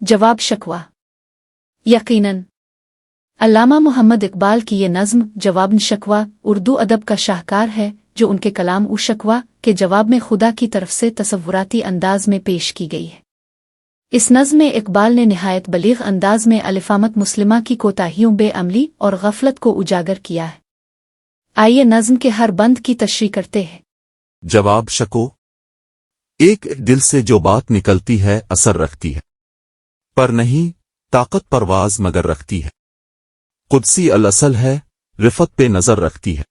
जवाब शकवा। यकीनन अल्लामा मोहम्मद इकबाल की ये नज़्म जवाब शकवा उर्दू अदब का शाहकार है, जो उनके कलाम उ शकवा के जवाब में खुदा की तरफ से तसव्वुराती अंदाज में पेश की गई है। इस नज़्म में इकबाल ने निहायत बलीग अंदाज में अलिफामत मुस्लिमा की कोताहियों, बेअमली और गफलत को उजागर किया है। आइए नज़्म के हर बंद की तशरीह करते हैं। जवाब शको। एक दिल से जो बात निकलती है असर रखती है, पर नहीं ताकत परवाज मगर रखती है। कुदसी अल असल है, रिफत पे नजर रखती है।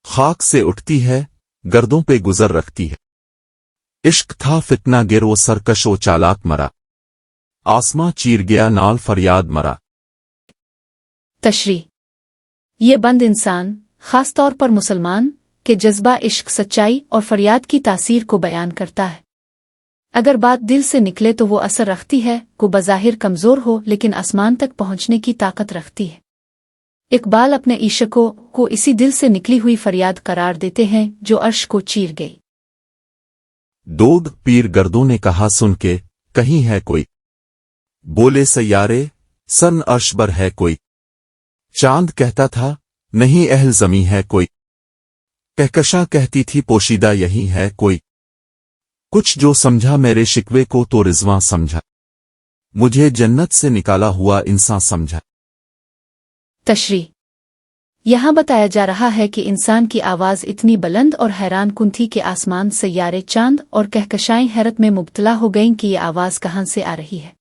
खाक से उठती है, गर्दों पे गुजर रखती है। इश्क था फितना गिर वो सरकश वो चालाक मरा, आसमां चीर गया नाल फरियाद मरा। तशरीह ये बंद इंसान, खास तौर पर मुसलमान, के जज्बा इश्क, सच्चाई और फरियाद की तासीर को बयान करता है। अगर बात दिल से निकले तो वो असर रखती है, को बज़ाहिर कमज़ोर हो लेकिन आसमान तक पहुंचने की ताकत रखती है। इकबाल अपने इश्कों को इसी दिल से निकली हुई फरियाद करार देते हैं जो अर्श को चीर गई। दोग पीर गर्दों ने कहा सुन के, कहीं है कोई। बोले सैयारे, सन अर्श बर है कोई। चांद कहता था, नहीं अहल ज़मीं है कोई। कहकशा कहती थी पोशीदा यही है कोई। कुछ जो समझा मेरे शिकवे को तो रिजवां समझा, मुझे जन्नत से निकाला हुआ इंसान समझा। तशरीह यहाँ बताया जा रहा है कि इंसान की आवाज़ इतनी बुलंद और हैरान कुन थी कि आसमान, सैयारे, चांद और कहकशाएं हैरत में मुब्तला हो गईं कि ये आवाज़ कहाँ से आ रही है।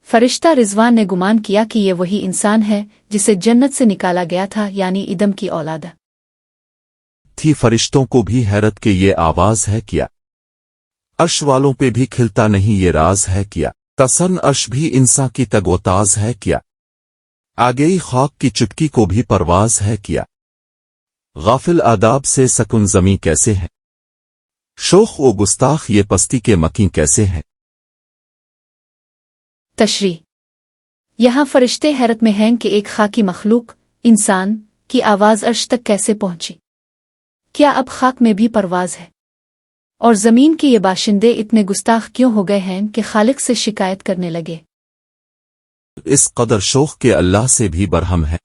फरिश्ता रिजवान ने गुमान किया कि ये वही इंसान है जिसे जन्नत से निकाला गया था, यानी इदम की औलाद थी। फरिश्तों को भी हैरत के ये आवाज है क्या। अर्श वालों पे भी खिलता नहीं ये राज है क्या। तसन अर्श भी इंसान की तगोताज है क्या। आगेई खाक की चुटकी को भी परवाज है क्या। गाफिल आदाब से सकुन जमी कैसे है, शोख व गुस्ताख ये पस्ती के मकी कैसे हैं। तशरीह यहाँ फरिश्ते हैरत में हैं कि एक खाकी मखलूक, इंसान, की आवाज़ अर्श तक कैसे पहुंची। क्या अब खाक में भी परवाज है? और ज़मीन के ये बाशिंदे इतने गुस्ताख क्यों हो गए हैं कि खालिक से शिकायत करने लगे। इस कदर शोख के अल्लाह से भी बरहम है।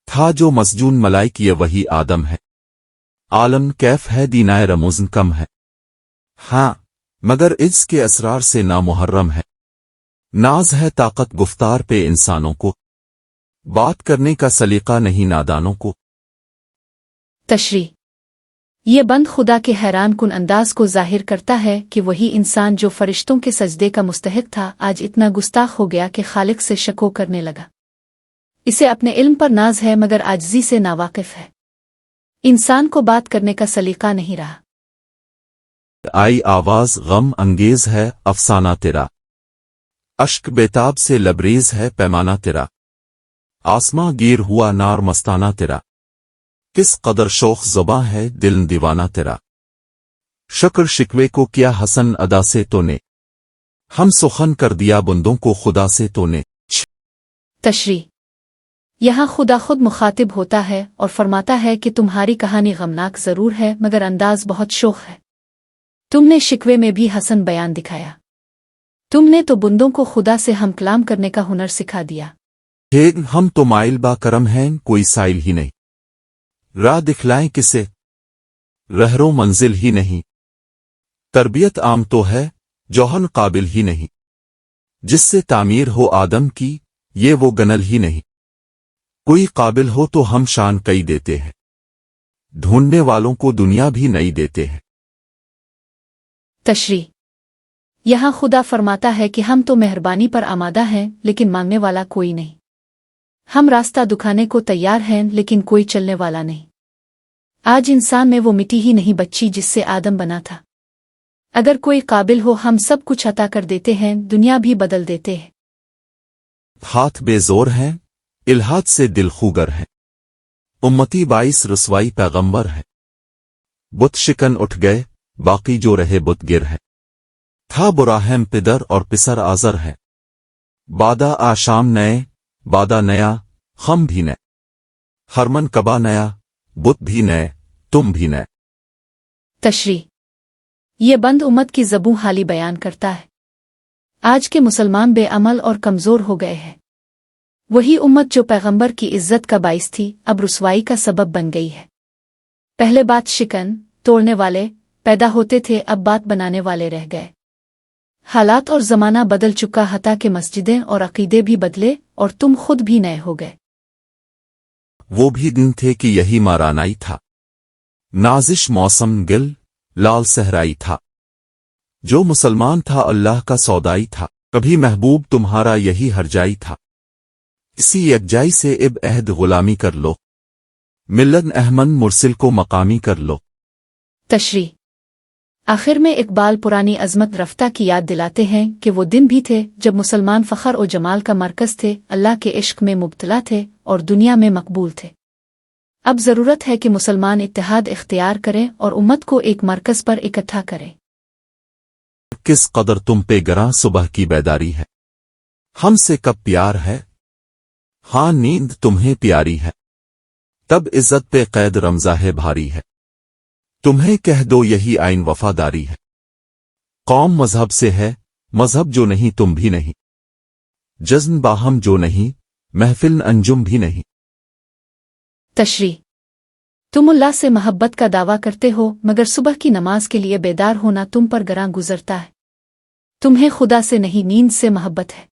था जो मसजून मलाइक ये वही आदम है। आलम कैफ है दीनाए रमूज़न कम है। हाँ मगर इसके असरार से नामुहर्रम है। नाज है ताकत गुफ्तार पे इंसानों को, बात करने का सलीका नहीं नादानों को। तशरीह ये बंद खुदा के हैरान कुन अंदाज को जाहिर करता है कि वही इंसान जो फरिश्तों के सजदे का मुस्तहिक था आज इतना गुस्ताख हो गया कि खालिक से शको करने लगा। इसे अपने इल्म पर नाज है मगर आजिज़ी से नावाकिफ है। इंसान को बात करने का सलीका नहीं रहा। आई आवाज गम अंगेज है अफसाना तेरा, अश्क बेताब से लबरेज है पैमाना तेरा। आसमां गिर हुआ नार मस्ताना तेरा, किस कदर शोख ज़ुबां है दिल दीवाना तेरा। शक्र शिकवे को किया हसन अदा से तो ने, हम सुखन कर दिया बंदों को खुदा से तो ने। तशरीह यहाँ खुदा खुद मुखातिब होता है और फरमाता है कि तुम्हारी कहानी गमनाक जरूर है मगर अंदाज बहुत शोख है। तुमने शिकवे में भी हसन बयान दिखाया। तुमने तो बंदों को खुदा से हम कलाम करने का हुनर सिखा दिया। हम तो माइल बा करम हैं कोई साइल ही नहीं, राह दिखलाएं किसे रहरो मंजिल ही नहीं। तरबियत आम तो है जौहन काबिल ही नहीं, जिससे तामीर हो आदम की ये वो गनल ही नहीं। कोई काबिल हो तो हम शान कई देते हैं, ढूंढने वालों को दुनिया भी नई देते हैं। तशरीह यहाँ खुदा फरमाता है कि हम तो मेहरबानी पर आमादा हैं लेकिन मांगने वाला कोई नहीं। हम रास्ता दुखाने को तैयार हैं लेकिन कोई चलने वाला नहीं। आज इंसान में वो मिट्टी ही नहीं बची जिससे आदम बना था। अगर कोई काबिल हो हम सब कुछ अता कर देते हैं, दुनिया भी बदल देते हैं। हाथ बेजोर हैं, इल्हाद से दिल खूगर है। उम्मती बाईस रसवाई पैगंबर है। बुत शिकन उठ गए, बाकी जो रहे बुत गिर है। था बुराहम पिदर और पिसर आजर है। बादा आशाम नए, बादा नया, खम भी नए। हरमन कबा नया, बुत भी नए, तुम भी नए। तशरीह ये बंद उम्मत की ज़बूं हाली बयान करता है। آج کے مسلمان بے عمل اور کمزور ہو گئے ہیں۔ وہی امت جو پیغمبر کی عزت کا باعث تھی اب رسوائی کا سبب بن گئی ہے۔ پہلے بات شکن توڑنے والے پیدا ہوتے تھے، اب بات بنانے والے رہ گئے۔ حالات اور زمانہ بدل چکا، حتیٰ کہ مسجدیں اور عقیدے بھی بدلے اور تم خود بھی نئے ہو گئے۔ وہ بھی دن تھے کہ یہی مارانائی تھا، نازش موسم گل لال صحرائی تھا۔ جو مسلمان تھا اللہ کا سودائی تھا، کبھی محبوب تمہارا یہی ہرجائی تھا۔ اسی یکجائی سے اب عہد غلامی کر لو، ملن احمد مرسل کو مقامی کر لو۔ تشریح۔ آخر میں اقبال پرانی عظمت رفتہ کی یاد دلاتے ہیں کہ وہ دن بھی تھے جب مسلمان فخر و جمال کا مرکز تھے، اللہ کے عشق میں مبتلا تھے اور دنیا میں مقبول تھے۔ اب ضرورت ہے کہ مسلمان اتحاد اختیار کریں اور امت کو ایک مرکز پر اکٹھا کریں۔ کس قدر تم پہ گراں صبح کی بیداری ہے، ہم سے کب پیار ہے، ہاں نیند تمہیں پیاری ہے، تب عزت پہ قید رمزہ ہے بھاری ہے، تمہیں کہہ دو یہی آئین وفاداری ہے۔ قوم مذہب سے ہے، مذہب جو نہیں تم بھی نہیں، جزن باہم جو نہیں، محفل انجم بھی نہیں۔ تشریح۔ تم اللہ سے محبت کا دعویٰ کرتے ہو مگر صبح کی نماز کے لیے بیدار ہونا تم پر گراں گزرتا ہے۔ تمہیں خدا سے نہیں نیند سے محبت ہے۔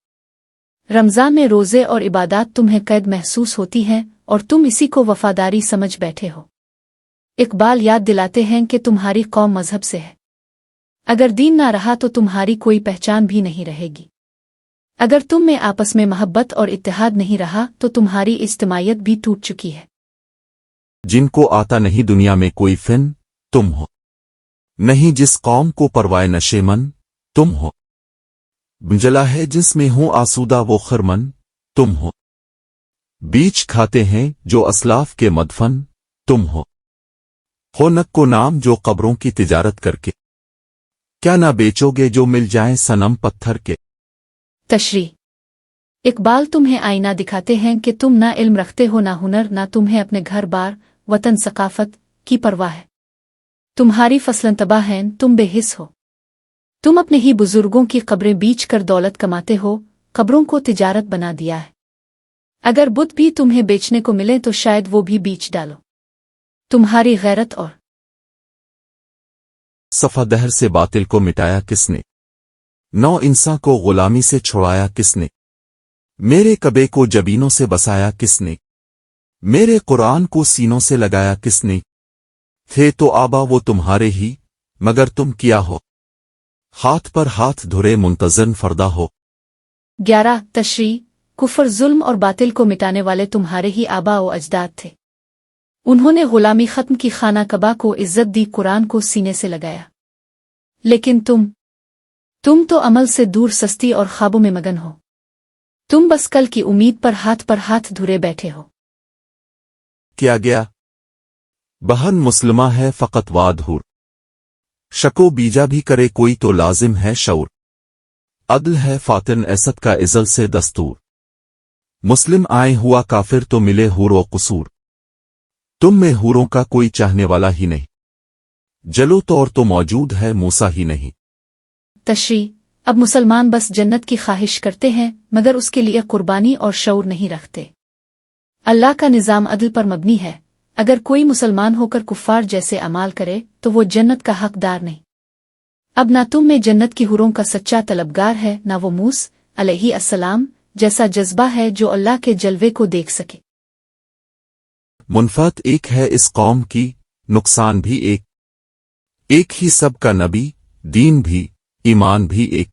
رمضان میں روزے اور عبادات تمہیں قید محسوس ہوتی ہیں اور تم اسی کو وفاداری سمجھ بیٹھے ہو۔ اقبال یاد دلاتے ہیں کہ تمہاری قوم مذہب سے ہے، اگر دین نہ رہا تو تمہاری کوئی پہچان بھی نہیں رہے گی۔ اگر تم میں آپس میں محبت اور اتحاد نہیں رہا تو تمہاری اجتماعیت بھی ٹوٹ چکی ہے۔ جن کو آتا نہیں دنیا میں کوئی فن تم ہو، نہیں جس قوم کو پروائے نشے من تم ہو، بنجلا ہے جس میں ہوں آسودہ وہ خرمن تم بیچ کھاتے ہیں جو اسلاف کے مدفن تم ہو نک کو نام جو قبروں کی تجارت کر کے، کیا نہ بیچو گے جو مل جائیں صنم پتھر کے۔ تشریح۔ اقبال تمہیں آئینہ دکھاتے ہیں کہ تم نہ علم رکھتے ہو نہ ہنر، نہ تمہیں اپنے گھر بار وطن ثقافت کی پرواہ ہے۔ تمہاری فصلیں تباہ ہیں، تم بے حس ہو۔ تم اپنے ہی بزرگوں کی قبریں بیچ کر دولت کماتے ہو، قبروں کو تجارت بنا دیا ہے۔ اگر بت بھی تمہیں بیچنے کو ملے تو شاید وہ بھی بیچ ڈالو۔ تمہاری غیرت اور صفا دہر سے باطل کو مٹایا کس نے، نو انسان کو غلامی سے چھڑایا کس نے، میرے کعبے کو جبینوں سے بسایا کس نے، میرے قرآن کو سینوں سے لگایا کس نے، تھے تو آبا وہ تمہارے ہی مگر تم کیا ہو، ہاتھ پر ہاتھ دھرے منتظر فردا ہو۔ 11 تشریح۔ کفر ظلم اور باطل کو مٹانے والے تمہارے ہی آبا و اجداد تھے، انہوں نے غلامی ختم کی، خانہ کعبہ کو عزت دی، قرآن کو سینے سے لگایا، لیکن تم تو عمل سے دور سستی اور خوابوں میں مگن ہو، تم بس کل کی امید پر ہاتھ دھرے بیٹھے ہو۔ کیا گیا بہن مسلمہ ہے فقط واد ہور، شکو بیجا بھی کرے کوئی تو لازم ہے شعور، عدل ہے فاتن ایست کا ازل سے دستور، مسلم آئے ہوا کافر تو ملے حور و قصور، تم میں حوروں کا کوئی چاہنے والا ہی نہیں، جلو طور تو موجود ہے موسیٰ ہی نہیں۔ تشریح۔ اب مسلمان بس جنت کی خواہش کرتے ہیں مگر اس کے لیے قربانی اور شعور نہیں رکھتے۔ اللہ کا نظام عدل پر مبنی ہے، اگر کوئی مسلمان ہو کر کفار جیسے اعمال کرے تو وہ جنت کا حقدار نہیں۔ اب نہ تم میں جنت کی حوروں کا سچا طلبگار ہے، نہ وہ موسی علیہ السلام جیسا جذبہ ہے جو اللہ کے جلوے کو دیکھ سکے۔ منفعت ایک ہے اس قوم کی، نقصان بھی ایک ہی، سب کا نبی، دین بھی، ایمان بھی ایک،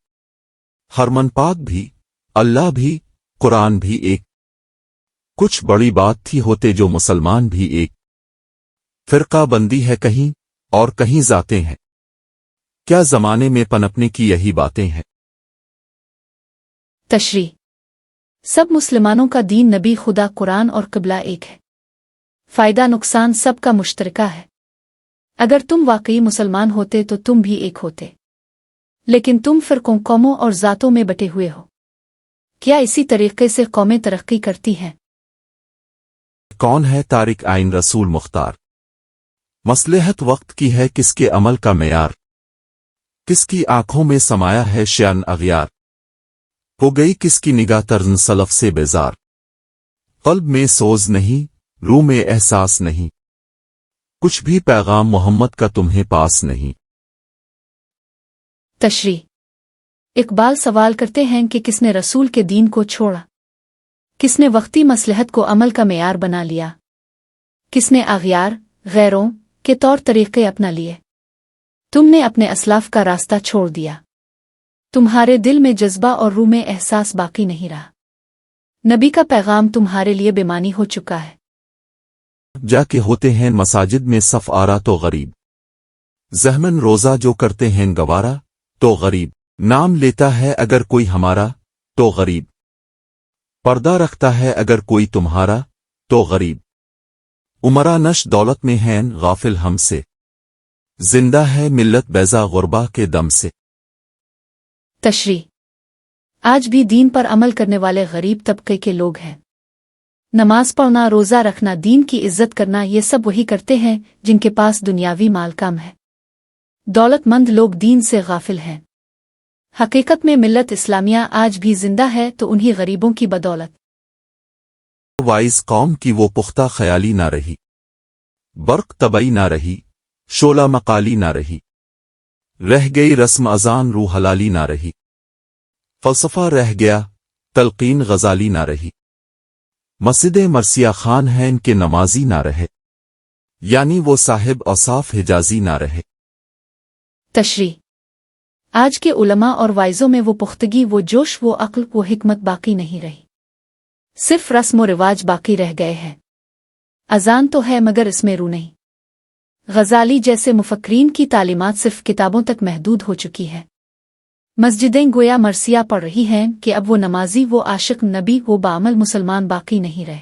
حرمن پاک بھی، اللہ بھی، قرآن بھی ایک، کچھ بڑی بات تھی ہوتے جو مسلمان بھی ایک، فرقہ بندی ہے کہیں اور کہیں ذاتیں ہیں، کیا زمانے میں پنپنے کی یہی باتیں ہیں۔ تشریح۔ سب مسلمانوں کا دین، نبی، خدا، قرآن اور قبلہ ایک ہے، فائدہ نقصان سب کا مشترکہ ہے۔ اگر تم واقعی مسلمان ہوتے تو تم بھی ایک ہوتے، لیکن تم فرقوں، قوموں اور ذاتوں میں بٹے ہوئے ہو۔ کیا اسی طریقے سے قومیں ترقی کرتی ہیں؟ کون ہے طارق آئین رسول مختار؟ مصلحت وقت کی ہے کس کے عمل کا معیار، کس کی آنکھوں میں سمایا ہے شان اغیار۔ हो गई किसकी निगाह तर्ज़ सलफ से बेजार, क़ल्ब में सोज नहीं, रूह में एहसास नहीं, कुछ भी पैगाम मोहम्मद का तुम्हें पास नहीं। तशरीह। इकबाल सवाल करते हैं कि किसने रसूल के दीन को छोड़ा, किसने वक्ती मसलहत को अमल का मेयार बना लिया, किसने अग़यार गैरों के तौर तरीक़े अपना लिए। तुमने अपने असलाफ का रास्ता छोड़ दिया, तुम्हारे दिल में जज्बा और रूह में एहसास बाकी नहीं रहा। नबी का पैगाम तुम्हारे लिए बेमानी हो चुका है। जाके होते हैं मसाजिद में सफ आरा तो गरीब, ज़हमन रोज़ा जो करते हैं गवारा तो गरीब, नाम लेता है अगर कोई हमारा तो गरीब, पर्दा रखता है अगर कोई तुम्हारा तो गरीब, उमरा नश दौलत में हैं गाफिल हमसे, जिंदा है मिल्लत बैजा गुरबा के दम से। तशरीह। आज भी दीन पर अमल करने वाले गरीब तबके के लोग हैं। नमाज पढ़ना, रोज़ा रखना, दीन की इज्जत करना, ये सब वही करते हैं जिनके पास दुनियावी माल कम है। दौलतमंद लोग दीन से गाफिल हैं। हकीकत में मिल्लत इस्लामिया आज भी जिंदा है तो उन्हीं गरीबों की बदौलत। वाइज कौम की वो पुख्ता ख्याली ना रही, बर्क तबई ना रही, शोला मकाली ना रही, रह गई रस्म अजान रूह हलाली ना रही, फलसफा रह गया तलकीन गजाली ना रही, मस्जिद मरसिया खान है इनके नमाजी ना रहे, यानी वो साहिब औसाफ हिजाजी ना रहे। तशरीह। आज के उलमा और वाइजों में वो पुख्तगी, वो जोश, वो अक्ल, वो हिकमत बाकी नहीं रही। सिर्फ रस्म व रिवाज बाकी रह गए हैं। अजान तो है मगर इसमें रूह नहीं। गजाली जैसे मुफक्रीन की तालीमात सिर्फ किताबों तक महदूद हो चुकी है। मस्जिदें गोया मरसिया पढ़ रही हैं कि अब वो नमाजी, वो आशिक नबी, वो बामल मुसलमान बाकी नहीं रहे।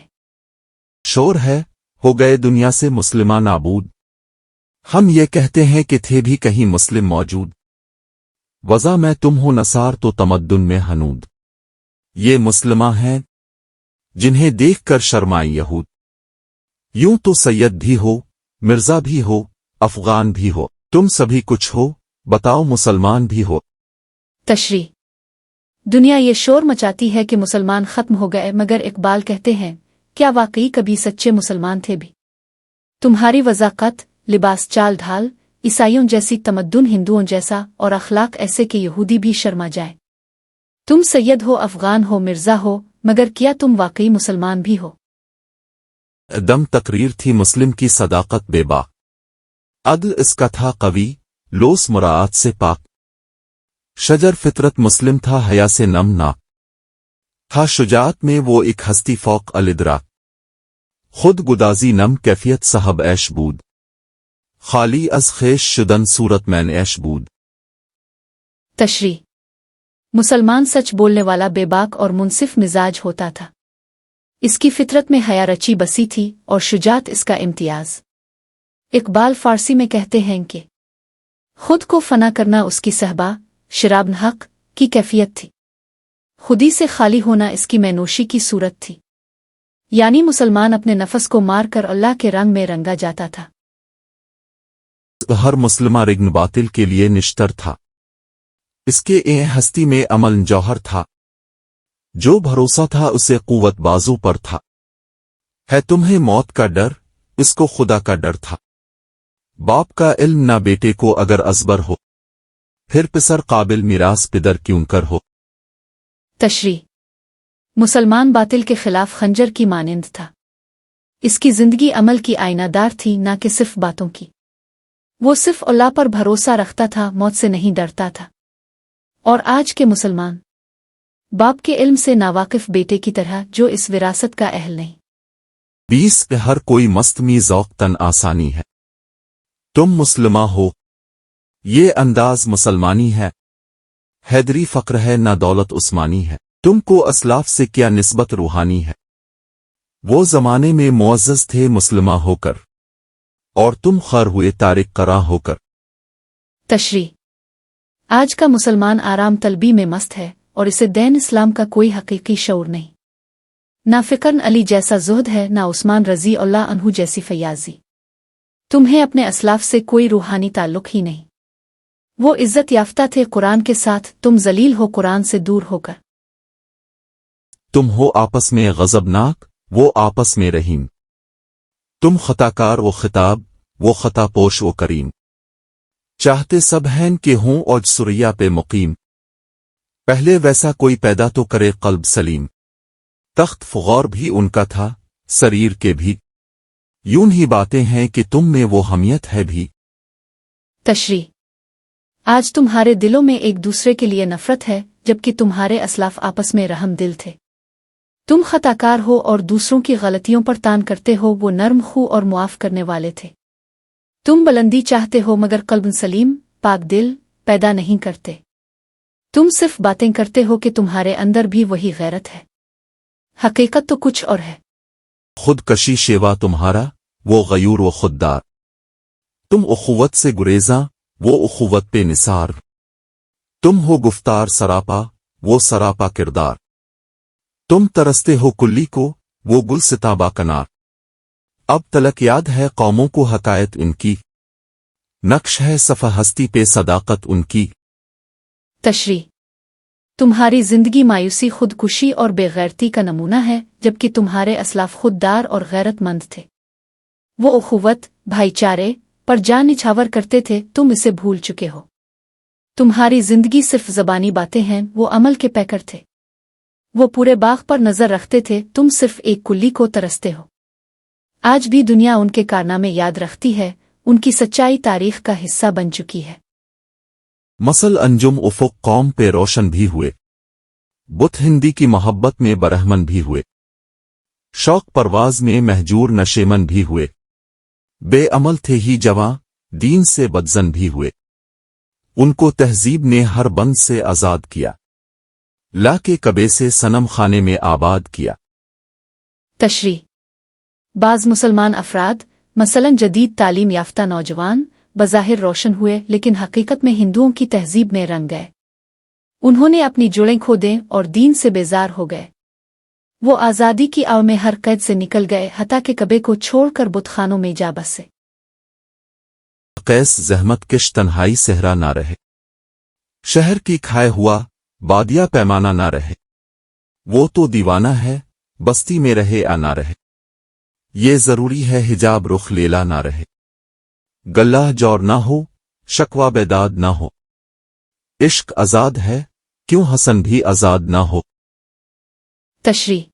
शोर है हो गए दुनिया से मुस्लिमान नाबूद, हम ये कहते हैं कि थे भी कहीं मुस्लिम मौजूद, वज़ा मैं तुम हो नसार तो तमद्दुन में हनूद, ये मुस्लिमा हैं जिन्हें देख कर शर्माई यहूद। यूं तो सैयद भी हो, मिर्जा भी हो, अफगान भी हो, तुम सभी कुछ हो, बताओ मुसलमान भी हो। तशरीह। दुनिया ये शोर मचाती है कि मुसलमान खत्म हो गए, मगर इकबाल कहते हैं क्या वाकई कभी सच्चे मुसलमान थे भी? तुम्हारी वज़ाकत, लिबास, चाल ढाल ईसाइयों जैसी, तमद्दुन हिंदुओं जैसा और अखलाक ऐसे कि यहूदी भी शर्मा जाए। तुम सैयद हो, अफगान हो, मिर्जा हो, मगर क्या तुम वाकई मुसलमान भी हो? दम तकरीर थी मुस्लिम की सदाकत बेबाक, अदल इसका था कवी, लोस मुराआत से पाक, शजर फितरत मुस्लिम था हया से नम नाक, था शुजात में वो एक हस्ती फौक अलिदराक, खुद गुदाजी नम कैफियत साहब ऐशबूद, खाली अज खेश शुदन सूरत मैन ऐशबूद। तशरीह। मुसलमान सच बोलने वाला, बेबाक और मुनसिफ मिजाज होता था। इसकी फितरत में हया रची बसी थी और शुजात इसका इम्तियाज। इकबाल फारसी में कहते हैं कि खुद को फना करना उसकी सहबा, शराब हक की कैफियत थी, खुदी से खाली होना इसकी मैनोशी की सूरत थी। यानी मुसलमान अपने नफस को मार कर अल्लाह के रंग में रंगा जाता था। हर मुस्लिमा रिग्न बातिल के लिए निश्तर था, इसके हस्ती में अमल जौहर था, जो भरोसा था उसे कुव्वत बाजू पर था। है तुम्हें मौत का डर, इसको खुदा का डर था। बाप का इल्म ना बेटे को अगर अजबर हो, फिर पिसर काबिल मिरास पिदर क्यों कर हो। तशरीह। मुसलमान बातिल के खिलाफ खंजर की मानिंद था। इसकी जिंदगी अमल की आईनादार थी, ना कि सिर्फ बातों की। वो सिर्फ अल्लाह पर भरोसा रखता था, मौत से नहीं डरता था। और आज के मुसलमान बाप के इल्म से नावाकिफ बेटे की तरह, जो इस विरासत का अहल नहीं। 20 हर कोई मस्तमी ज़ौक़ तन आसानी है, तुम मुस्लिमा हो, ये अंदाज मुसलमानी है। हैदरी फ़क्र है ना दौलत उस्मानी है, तुमको असलाफ से क्या निस्बत रूहानी है। वो ज़माने में मुअज़्ज़ज़ थे मुस्लिमा होकर, और तुम खर हुए तारिक करा होकर। तशरीह। आज का मुसलमान आराम तलबी में मस्त है और इसे दीन इस्लाम का कोई हकीकी शऊर नहीं। ना फ़िक्र अली जैसा ज़ुहद है, ना उस्मान रज़ी अल्लाह अन्हु जैसी फयाज़ी। तुम्हें अपने असलाफ से कोई रूहानी ताल्लुक ही नहीं। वो इज़्ज़त याफ्ता थे कुरान के साथ, तुम जलील हो कुरान से दूर होकर। तुम हो आपस में गजबनाक, वो आपस में रहीम। तुम खताकार वो खिताब, वो खतापोश वो करीम। चाहते सब हैं कि हों औज सुरैया पे मुकीम। पहले वैसा कोई पैदा तो करे कल्ब सलीम। तख्त फगौर भी उनका था, शरीर के भी। यूं ही बातें हैं कि तुम में वो हमियत है भी। तशरीह। आज तुम्हारे दिलों में एक दूसरे के लिए नफरत है, जबकि तुम्हारे असलाफ आपस में रहम दिल थे। तुम खताकार हो और दूसरों की गलतियों पर तान करते हो, वो नर्म खू और मुआफ करने वाले थे। तुम बुलंदी चाहते हो मगर कल्ब सलीम, पाक दिल, पैदा नहीं करते। तुम सिर्फ बातें करते हो कि तुम्हारे अंदर भी वही गैरत है। हकीकत तो कुछ और है। खुदकशी शेवा तुम्हारा, वो गयूर वो खुददार। तुम उखुवत से गुरेजा, वो उखुवत पे निसार। तुम हो गुफ्तार सरापा, वो सरापा किरदार। तुम तरसते हो कुल्ली को, वो गुल सिताबा कनार। अब तलक याद है कौमों को हकायत उनकी, नक्श है सफ़ा हस्ती पे सदाकत उनकी। तशरीह। तुम्हारी जिंदगी मायूसी, खुदकुशी और बेगैरती का नमूना है, जबकि तुम्हारे असलाफ खुददार और गैरतमंद थे। वो उखुवत, भाईचारे पर जान निछावर करते थे, तुम इसे भूल चुके हो। तुम्हारी जिंदगी सिर्फ ज़बानी बातें हैं, वो अमल के पैकर थे। वो पूरे बाग पर नजर रखते थे, तुम सिर्फ एक कुल्ली को तरसते हो। आज भी दुनिया उनके कारनामे याद रखती है, उनकी सच्चाई तारीख का हिस्सा बन चुकी है। मसल अंजुम उफ़ुक़ कौम पे रोशन भी हुए, बुत हिंदी की मोहब्बत में बरहमन भी हुए। शौक परवाज में महजूर नशेमन भी हुए, बेअमल थे ही जवां, दीन से बदजन भी हुए। उनको तहजीब ने हर बंद से आज़ाद किया, ला के कबे से सनम खाने में आबाद किया। तशरीह। बाज़ मुसलमान अफराद, मसलन जदीद तालीम याफ्ता नौजवान, बज़ाहिर रोशन हुए, लेकिन हकीकत में हिंदुओं की तहजीब में रंग गए। उन्होंने अपनी जुड़ें खो दें और दीन से बेजार हो गए। वो आज़ादी की आव में हर कैद से निकल गए, हता के कबे को छोड़कर बुतखानों में जा बसे। कैस जहमत किश तन्हाई सहरा ना रहे, शहर की खाए हुआ बादिया पैमाना ना रहे। वो तो दीवाना है, बस्ती में रहे आ ना रहे। ये जरूरी है हिजाब रुख लेला ना रहे। गल्लाह जौर ना हो, शक्वा बेदाद ना हो। इश्क आजाद है, क्यों हसन भी आजाद ना हो। तशरीह।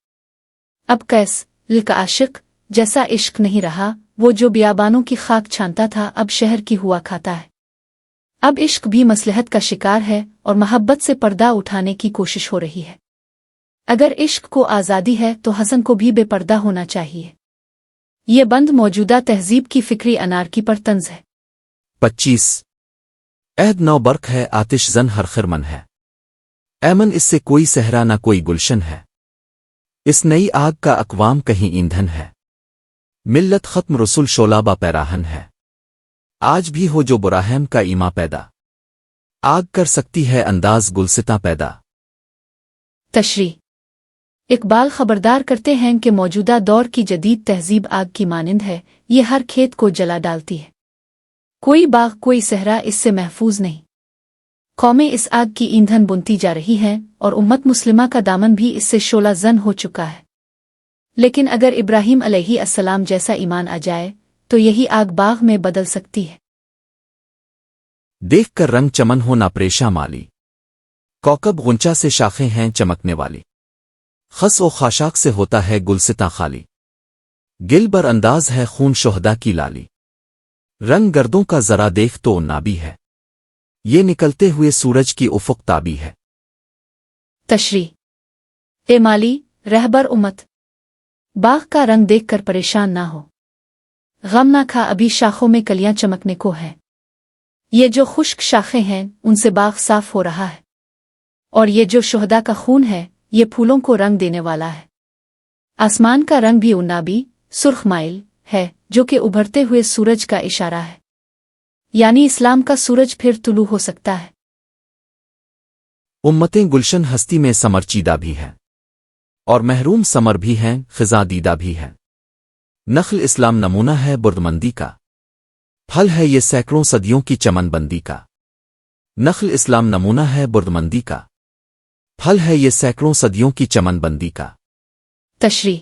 अब कैस दिल का आशिक जैसा इश्क नहीं रहा, वो जो बियाबानों की खाक छानता था अब शहर की हुआ खाता है। अब इश्क भी मसलहत का शिकार है और मोहब्बत से पर्दा उठाने की कोशिश हो रही है। अगर इश्क को आज़ादी है तो हसन को भी बेपर्दा होना चाहिए। ये बंद मौजूदा तहजीब की फिक्री अनारकी पर तंज है। 25 ऐद नौ बर्क है, आतिश जन हर खिरमन है। ऐमन इससे कोई सहरा ना कोई गुलशन है। इस नई आग का अकवाम कहीं ईंधन है। मिल्लत खत्म रसुल शोलाबा पैराहन है। आज भी हो जो बुराहम का ईमा पैदा, आग कर सकती है अंदाज गुलसिता पैदा। तशरीह। इकबाल खबरदार करते हैं कि मौजूदा दौर की जदीद तहजीब आग की मानिंद है, ये हर खेत को जला डालती है। कोई बाग कोई सहरा इससे महफूज नहीं। कौमें इस आग की ईंधन बुनती जा रही हैं और उम्मत मुस्लिमा का दामन भी इससे शोला जन हो चुका है। लेकिन अगर इब्राहिम अलैहिस्सलाम जैसा ईमान आ जाए तो यही आग बाग में बदल सकती है। देख कर रंग चमन हो ना परेशान माली, कौकब गुंचा से शाखें हैं चमकने वाली। खस ओ खाशाक से होता है गुलसिता खाली, गिल बर अंदाज है खून शोहदा की लाली। रंग गर्दों का जरा देख तो नाबी है, ये निकलते हुए सूरज की उफुक ताबी है। तशरीह। ए माली रहबर उम्मत, बाग का रंग देखकर परेशान ना हो। गम ना खा, अभी शाखों में कलियां चमकने को हैं। ये जो खुश्क शाखें हैं उनसे बाग साफ हो रहा है, और ये जो शोहदा का खून है ये फूलों को रंग देने वाला है। आसमान का रंग भी उन्नाबी सुर्ख माइल है, जो कि उभरते हुए सूरज का इशारा है, यानी इस्लाम का सूरज फिर तुलू हो सकता है। उम्मतें गुलशन हस्ती में समरचीदा भी हैं और महरूम समर भी हैं, खिजा दीदा भी हैं। नख्ल इस्लाम नमूना है बुर्दमंदी का, फल है ये सैकड़ों सदियों की चमनबंदी का। नख्ल इस्लाम नमूना है बुर्दमंदी का, پھل ہے یہ سینکڑوں صدیوں کی چمن بندی کا۔ تشریح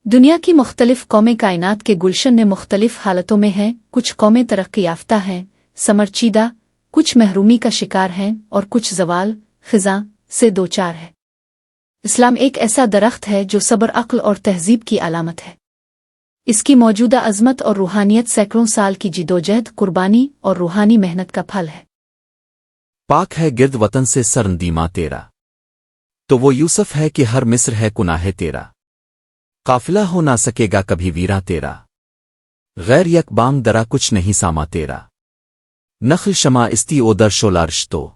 دنیا کی مختلف قومیں کائنات کے گلشن میں مختلف حالتوں میں ہیں، کچھ قومیں ترقی یافتہ ہیں، سمرچیدہ، کچھ محرومی کا شکار ہیں اور کچھ زوال خزاں سے دوچار ہے۔ اسلام ایک ایسا درخت ہے جو صبر، عقل اور تہذیب کی علامت ہے۔ اس کی موجودہ عظمت اور روحانیت سینکڑوں سال کی جدوجہد، قربانی اور روحانی محنت کا پھل ہے۔ پاک ہے گرد وطن سے سرندیما تیرا، تو وہ یوسف ہے کہ ہر مصر ہے گناہ تیرا۔ قافلہ ہو نہ سکے گا کبھی ویرا تیرا، غیر یک بانگ درا کچھ نہیں ساما تیرا۔ نخل شما استی او در شولارش تو،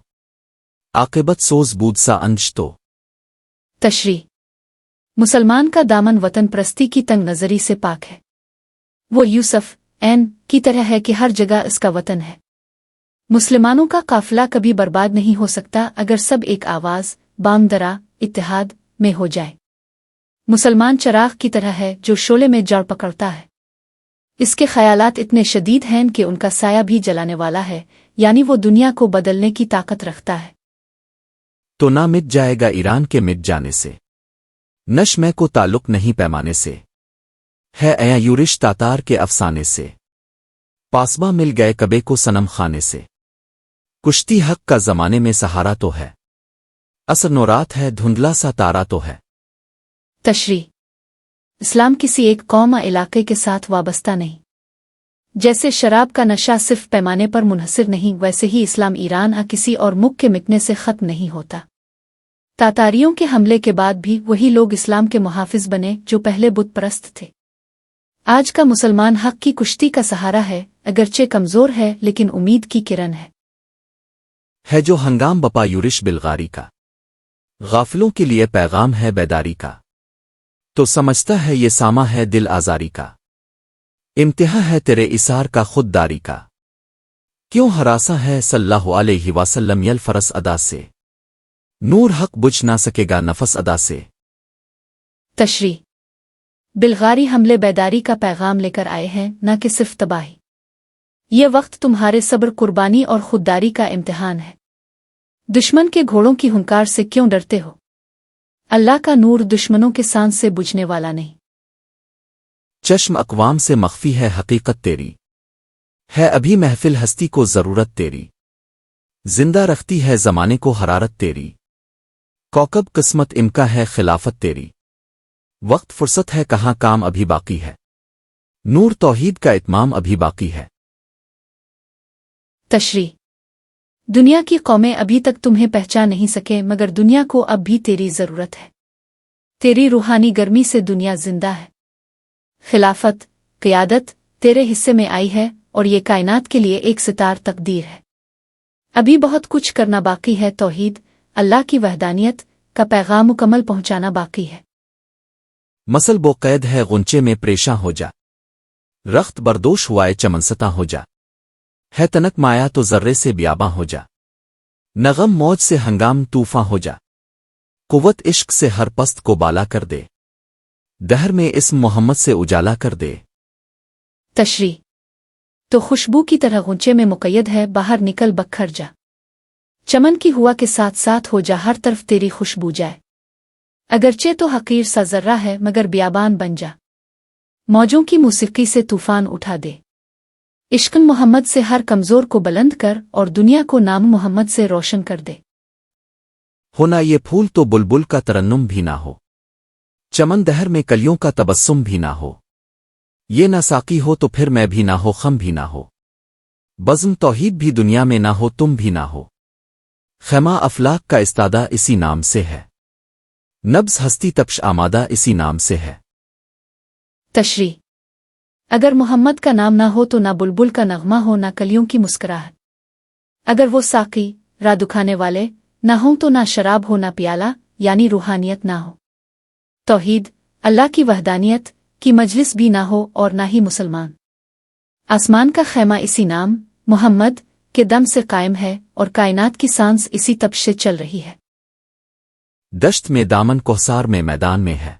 عاقبت سوز بود سا انج تو۔ تشریح مسلمان کا دامن وطن پرستی کی تنگ نظری سے پاک ہے۔ وہ یوسف کی طرح ہے کہ ہر جگہ اس کا وطن ہے۔ مسلمانوں کا قافلہ کبھی برباد نہیں ہو سکتا اگر سب ایک آواز، بام درا، اتحاد میں ہو جائے۔ مسلمان چراغ کی طرح ہے جو شعلے میں جڑ پکڑتا ہے۔ اس کے خیالات اتنے شدید ہیں کہ ان کا سایہ بھی جلانے والا ہے، یعنی وہ دنیا کو بدلنے کی طاقت رکھتا ہے۔ تو نہ مٹ جائے گا ایران کے مٹ جانے سے، نش میں کو تعلق نہیں پیمانے سے، ہے ایا یورش تاتار کے افسانے سے، پاسباں مل گئے کبے کو صنم خانے سے، کشتی حق کا زمانے میں سہارا تو ہے، اثر نورات ہے دھندلا سا تارا تو ہے۔ تشریح اسلام کسی ایک قوم یا علاقے کے ساتھ وابستہ نہیں۔ جیسے شراب کا نشہ صرف پیمانے پر منحصر نہیں، ویسے ہی اسلام ایران یا کسی اور ملک کے مٹنے سے ختم نہیں ہوتا۔ تاتاریوں کے حملے کے بعد بھی وہی لوگ اسلام کے محافظ بنے جو پہلے بت پرست تھے۔ آج کا مسلمان حق کی کشتی کا سہارا ہے، اگرچہ کمزور ہے لیکن امید کی کرن ہے جو ہنگام بپا یورش بلغاری کا، غافلوں کے لیے پیغام ہے بیداری کا، تو سمجھتا ہے یہ ساما ہے دل آزاری کا، امتحا ہے تیرے اثار کا خود داری کا، کیوں ہراساں ہے صلی اللہ علیہ وسلم یل فرس ادا سے، نور حق بجھ نہ سکے گا نفس ادا سے۔ تشریح بلغاری حملے بیداری کا پیغام لے کر آئے ہیں، نہ کہ صرف تباہی۔ یہ وقت تمہارے صبر، قربانی اور خودداری کا امتحان ہے۔ دشمن کے گھوڑوں کی ہنکار سے کیوں ڈرتے ہو؟ اللہ کا نور دشمنوں کے سانس سے بجھنے والا نہیں۔ چشم اقوام سے مخفی ہے حقیقت تیری، ہے ابھی محفل ہستی کو ضرورت تیری، زندہ رکھتی ہے زمانے کو حرارت تیری، کوکب قسمت امکا ہے خلافت تیری، وقت فرصت ہے کہاں کام ابھی باقی ہے، نور توحید کا اتمام ابھی باقی ہے۔ تشریح دنیا کی قومیں ابھی تک تمہیں پہچان نہیں سکے، مگر دنیا کو اب بھی تیری ضرورت ہے۔ تیری روحانی گرمی سے دنیا زندہ ہے۔ خلافت، قیادت تیرے حصے میں آئی ہے اور یہ کائنات کے لیے ایک ستار تقدیر ہے۔ ابھی بہت کچھ کرنا باقی ہے، توحید، اللہ کی وحدانیت کا پیغام مکمل پہنچانا باقی ہے۔ مسل بو قید ہے غنچے میں پریشاں ہو جا، رخت بردوش ہوائے چمنستا ہو جا، ہے تنک مایا تو ذرے سے بیاباں ہو جا، نغم موج سے ہنگام طوفاں ہو جا، قوت عشق سے ہر پست کو بالا کر دے، دہر میں اسم محمد سے اجالا کر دے۔ تشریح تو خوشبو کی طرح غنچے میں مقید ہے، باہر نکل بکھر جا، چمن کی ہوا کے ساتھ ساتھ ہو جا، ہر طرف تیری خوشبو جائے، اگرچہ تو حقیر سا ذرہ ہے مگر بیابان بن جا، موجوں کی موسیقی سے طوفان اٹھا دے، عشق محمد سے ہر کمزور کو بلند کر اور دنیا کو نام محمد سے روشن کر دے۔ ہونا یہ پھول تو بلبل کا ترنم بھی نہ ہو، چمن دہر میں کلیوں کا تبسم بھی نہ ہو، یہ نہ ساقی ہو تو پھر میں بھی نہ ہو، خم بھی نہ ہو، بزم توحید بھی دنیا میں نہ ہو، تم بھی نہ ہو، خیمہ افلاق کا استادہ اسی نام سے ہے، نبض ہستی تپش آمادہ اسی نام سے ہے۔ تشریح اگر محمد کا نام نہ ہو تو نہ بلبل کا نغمہ ہو، نہ کلیوں کی مسکراہٹ، اگر وہ ساقی، راہ دکھانے والے نہ ہوں تو نہ شراب ہو، نہ پیالہ یعنی روحانیت نہ ہو، توحید، اللہ کی وحدانیت کی مجلس بھی نہ ہو اور نہ ہی مسلمان۔ آسمان کا خیمہ اسی نام محمد کے دم سے قائم ہے اور کائنات کی سانس اسی تپش سے چل رہی ہے۔ دشت میں دامن کوہسار میں میدان میں ہے،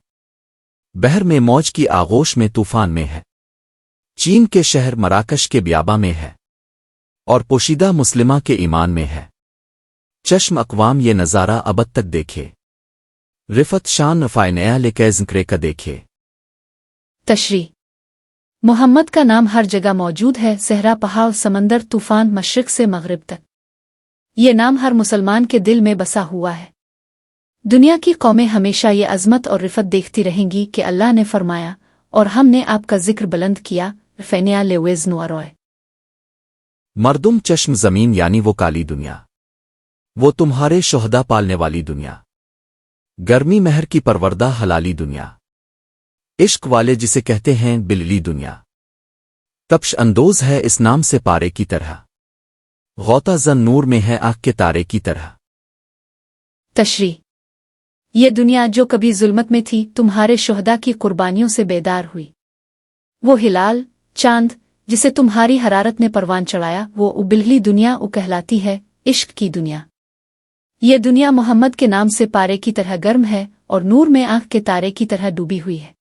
بحر میں موج کی آغوش میں طوفان میں ہے، چین کے شہر مراکش کے بیاباں میں ہے، اور پوشیدہ مسلمہ کے ایمان میں ہے، چشم اقوام یہ نظارہ ابد تک دیکھے، رفت شان رفائے نیا لکے ذکرے کا دیکھے۔ تشریح: محمد کا نام ہر جگہ موجود ہے، صحرا، پہاڑ، سمندر، طوفان، مشرق سے مغرب تک۔ یہ نام ہر مسلمان کے دل میں بسا ہوا ہے۔ دنیا کی قومیں ہمیشہ یہ عظمت اور رفت دیکھتی رہیں گی کہ اللہ نے فرمایا، اور ہم نے آپ کا ذکر بلند کیا، فینیا لیویز نواروئے۔ مردم چشم زمین یعنی وہ کالی دنیا، وہ تمہارے شہدا پالنے والی دنیا، گرمی مہر کی پروردہ حلالی دنیا، عشق والے جسے کہتے ہیں بللی دنیا، تپش اندوز ہے اس نام سے پارے کی طرح، غوطہ زن نور میں ہے آنکھ کے تارے کی طرح۔ تشریح: یہ دنیا جو کبھی ظلمت میں تھی تمہارے شہدا کی قربانیوں سے بیدار ہوئی۔ وہ ہلال، چاند جسے تمہاری حرارت نے پروان چڑھایا، وہ ابللی دنیا کہلاتی ہے، عشق کی دنیا۔ یہ دنیا محمد کے نام سے پارے کی طرح گرم ہے اور نور میں آنکھ کے تارے کی طرح ڈوبی ہوئی ہے۔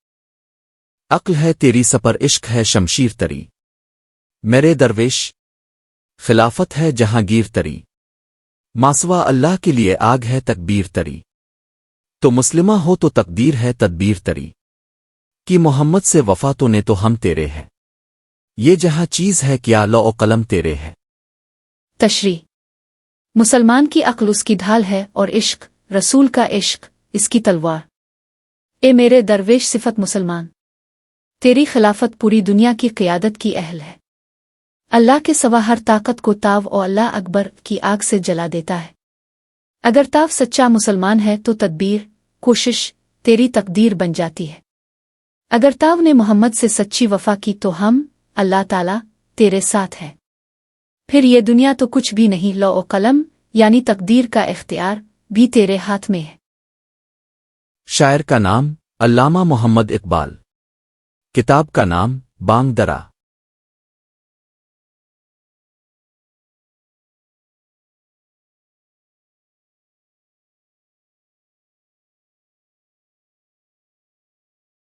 عقل ہے تیری سپر، عشق ہے شمشیر تری، میرے درویش خلافت ہے جہاں گیر تری، ماسوا اللہ کے لیے آگ ہے تکبیر تری، تو مسلمہ ہو تو تقدیر ہے تدبیر تری، کہ محمد سے وفا تو نے تو ہم تیرے ہے، یہ جہاں چیز ہے کیا لو و قلم تیرے ہے۔ تشریح: مسلمان کی عقل اس کی ڈھال ہے اور عشق، رسول کا عشق، اس کی تلوار۔ اے میرے درویش صفت مسلمان، تیری خلافت پوری دنیا کی قیادت کی اہل ہے۔ اللہ کے سوا ہر طاقت کو تاو اور اللہ اکبر کی آگ سے جلا دیتا ہے۔ اگر تاو سچا مسلمان ہے تو تدبیر، کوشش تیری تقدیر بن جاتی ہے۔ اگر تاو نے محمد سے سچی وفا کی تو ہم، اللہ تعالیٰ، تیرے ساتھ ہے۔ پھر یہ دنیا تو کچھ بھی نہیں، لو و قلم یعنی تقدیر کا اختیار بھی تیرے ہاتھ میں ہے۔ شاعر کا نام علامہ محمد اقبال، کتاب کا نام بانگ درا۔